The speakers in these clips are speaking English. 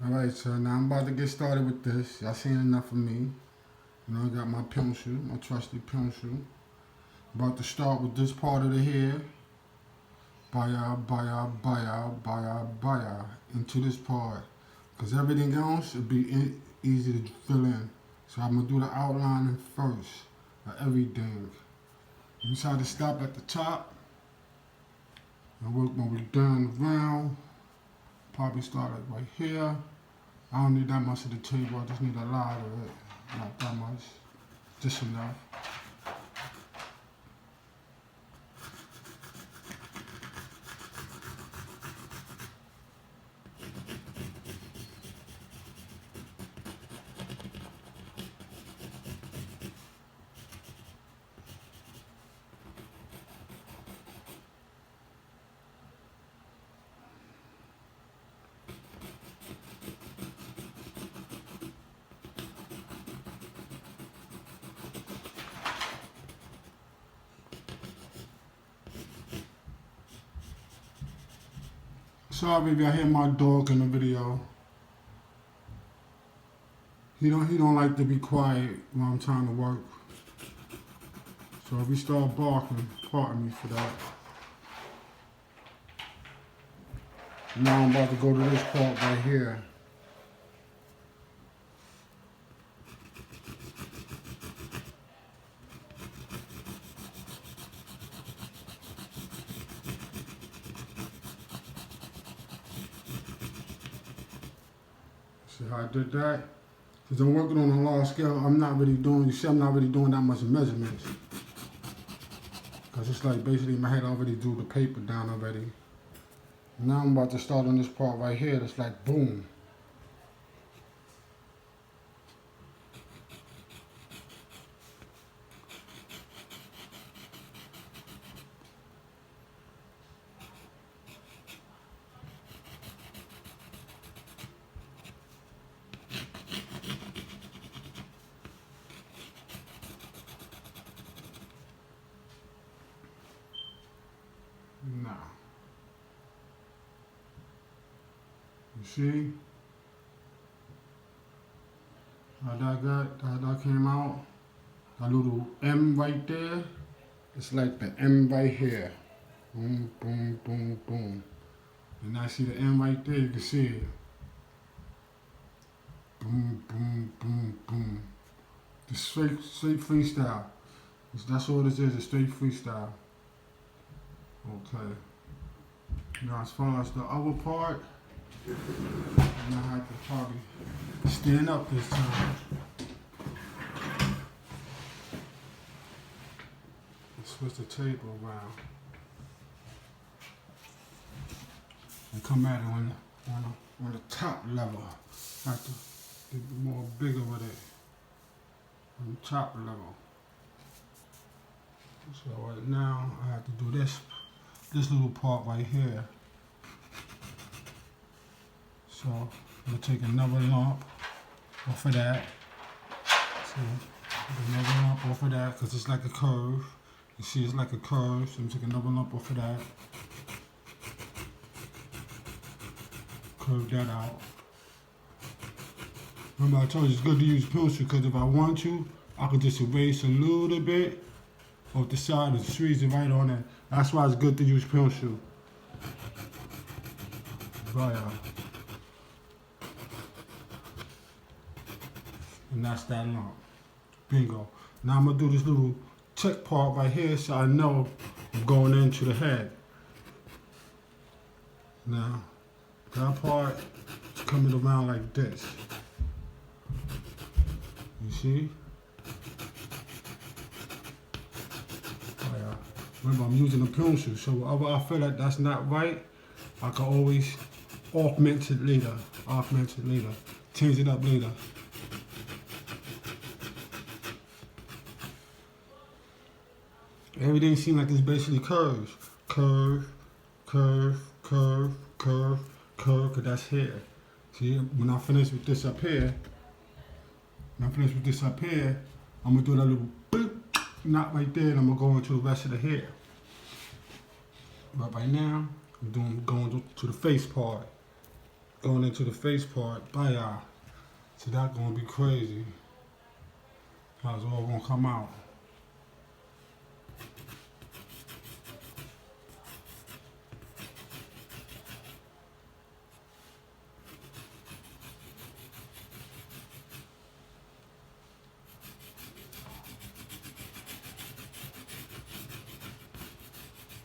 Alright, so now I'm about to get started with this. Y'all seen enough of me. You know, I got my pencil, my trusty pencil. About to start with this part of the hair. Baya, baya, baya, baya, baya. Into this part. Because everything else will be easy to fill in. So I'm going to do the outlining first of everything. You try to stop at the top. And work my way down around. Probably start it right here. I don't need that much of the table, I just need a lot of it. Not that much, just enough. Sorry if y'all hear my dog in the video. He don't like to be quiet when I'm trying to work. So if he start barking, pardon me for that. Now I'm about to go to this part right here. See how I did that? Because I'm working on a large scale, I'm not really doing that much measurements. Because it's like basically my head already drew the paper down already. Now I'm about to start on this part right here, that's like boom. Now, you see how that came out? That little M right there, it's like the M right here. Boom, boom, boom, boom. And I see the M right there, you can see it. Boom, boom, boom, boom. Just straight freestyle. That's all this is, a straight freestyle. Okay. Now as far as the other part, I'm gonna have to probably stand up this time. Switch the table around. And come at it on the top level. Have to get more bigger with it. On the top level. So right now I have to do this little part right here. So I'm gonna take another lump off of that. See, another lump off of that because it's like a curve. You see, it's like a curve. So I'm gonna take another lump off of that. Curve that out. Remember, I told you it's good to use pencil because if I want to, I could just erase a little bit off the side and squeeze it right on it. That's why it's good to use pencil. Right. And that's that lump. Bingo. Now I'm gonna do this little check part right here so I know I'm going into the head. Now, that part is coming around like this. You see? Remember, I'm using a pencil, so wherever I feel like that's not right, I can always augment it later, change it up later. Everything seems like it's basically curves. Curve, curve, curve, curve, curve, because that's here. See, when I finish with this up here, I'm going to do that little boop, knot right there, and I'm going to go into the rest of the hair. But right now, I'm going to the face part. going into the face part. Baya. So that's gonna be crazy. How it's all gonna come out.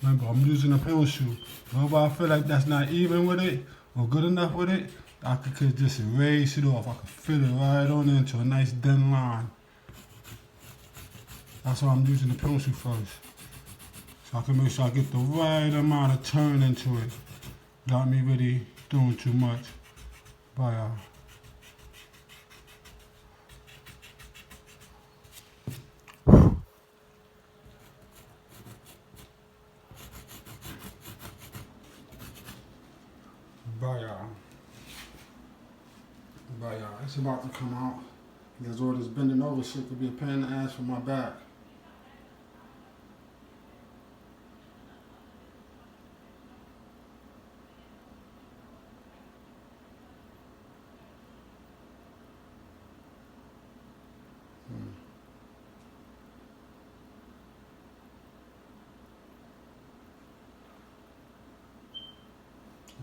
Remember, I'm using a pencil. Whenever I feel like that's not even with it or good enough with it, I could just erase it off. I could fill it right on into a nice thin line. That's why I'm using the pencil first. So I can make sure I get the right amount of turn into it without me really doing too much. But it's about to come out. Because all this bending over shit could be a pain in the ass for my back.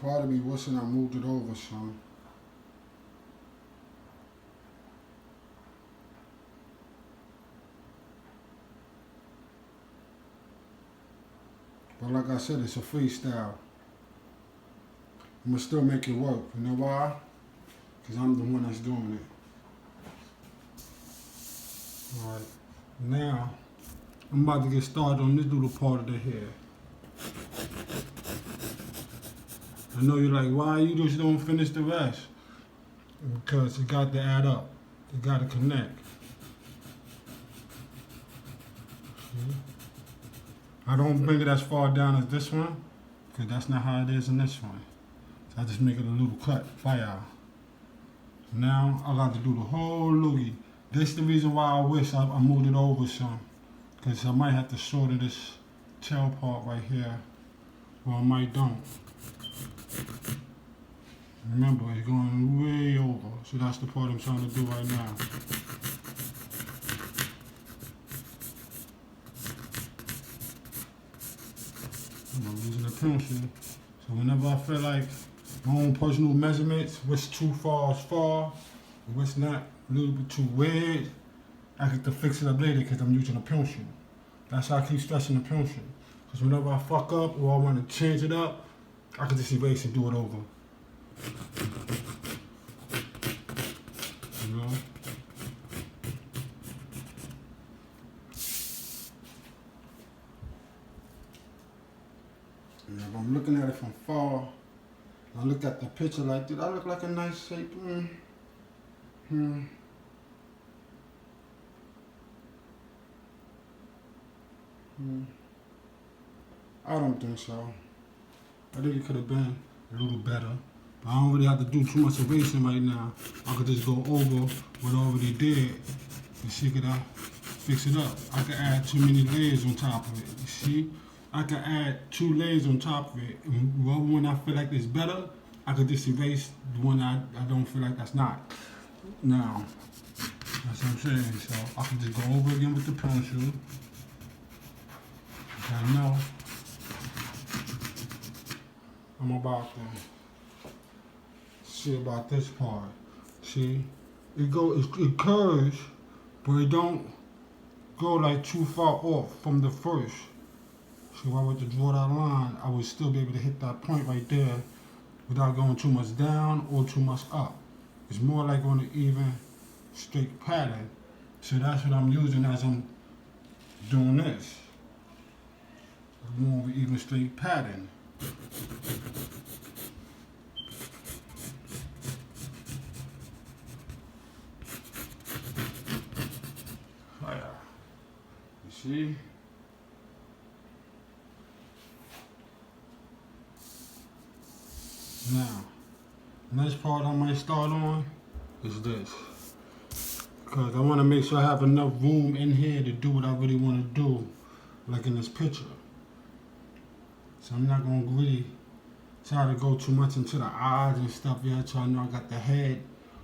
Part of me wishing I moved it over some. But like I said, it's a freestyle. I'm gonna still make it work. You know why? Because I'm the one that's doing it. Alright, now I'm about to get started on this little part of the hair. I know you're like, why you just don't finish the rest? Because it got to add up. It got to connect. See? I don't bring it as far down as this one, because that's not how it is in this one. So I just make it a little cut, fire. Now I got to do the whole loogie. This is the reason why I wish I moved it over some, because I might have to shorten this tail part right here, or I might don't. Remember, it's going way over, so that's the part I'm trying to do right now. I'm using a pencil, so whenever I feel like my own personal measurements, what's too far is far, and what's not a little bit too weird, I get to fix it up later because I'm using a pencil. That's how I keep stressing the pencil. Because whenever I fuck up or I want to change it up, I can just erase and do it over. You know? And if I'm looking at it from far, I look at the picture like, did I look like a nice shape? I don't think so. I think it could have been a little better. But I don't really have to do too much erasing right now. I could just go over what I already did and see could I fix it up. I could add too many layers on top of it. You see? I could add 2 layers on top of it. And when I feel like it's better, I could just erase the one I don't feel like that's not. Now, that's what I'm saying. So I can just go over again with the pencil. I know I'm about to see about this part. See, it curves, but it don't go like too far off from the first. So if I were to draw that line, I would still be able to hit that point right there without going too much down or too much up. It's more like on an even, straight pattern. So that's what I'm using as I'm doing this. More of an even straight pattern. Fire. You see? Now, next part I might start on is this. Because I want to make sure I have enough room in here to do what I really want to do, like in this picture. So I'm not going to really try to go too much into the eyes and stuff yet. So I know I got the head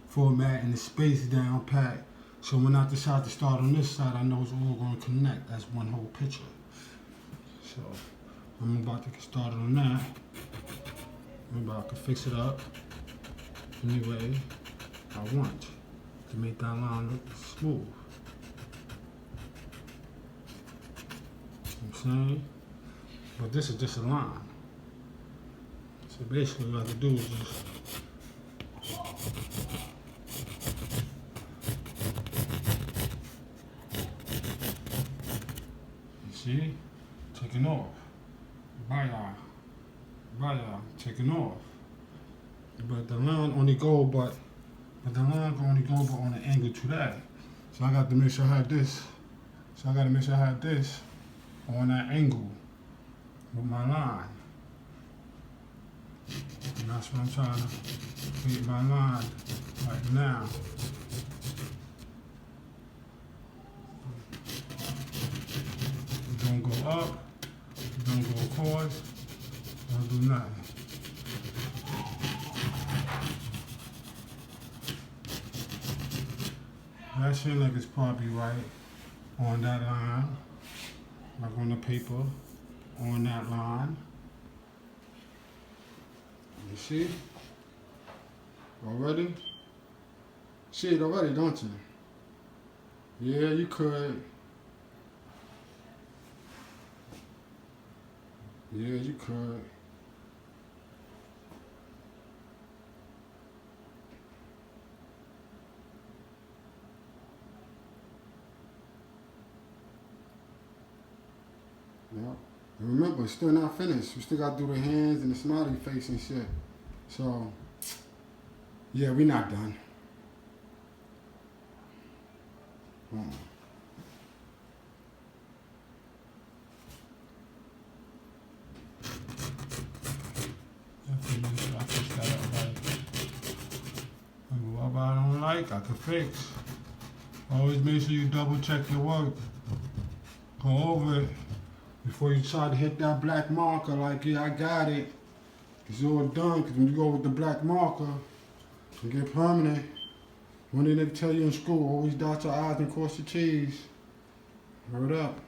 format and the space down pat. So when I decide to start on this side, I know it's all going to connect as one whole picture. So I'm about to get started on that. Maybe I can fix it up any way I want to make that line look smooth. You know what I'm saying? But this is just a line. So basically what I can do is just see, taking off. Baya, taking off. But the line only go, but the line can only go but on an angle to that. So I got to make sure I have this. So I got to make sure I have this on that angle with my line. And that's what I'm trying to create my line right now. Don't go up, don't go across, don't do nothing. That shit like it's probably right on that line, like on the paper, on that line. You see? Already? See it already, don't you? Yeah, you could. Yeah, you could. Yeah. And remember, it's still not finished. We still got to do the hands and the smiley face and shit. So, yeah, we not done. What I don't like, I can fix. Always make sure you double check your work. Go over it before you try to hit that black marker like, yeah, I got it. It's all done, because when you go with the black marker and get permanent, one thing they tell you in school, always dot your I's and cross your T's. Word up.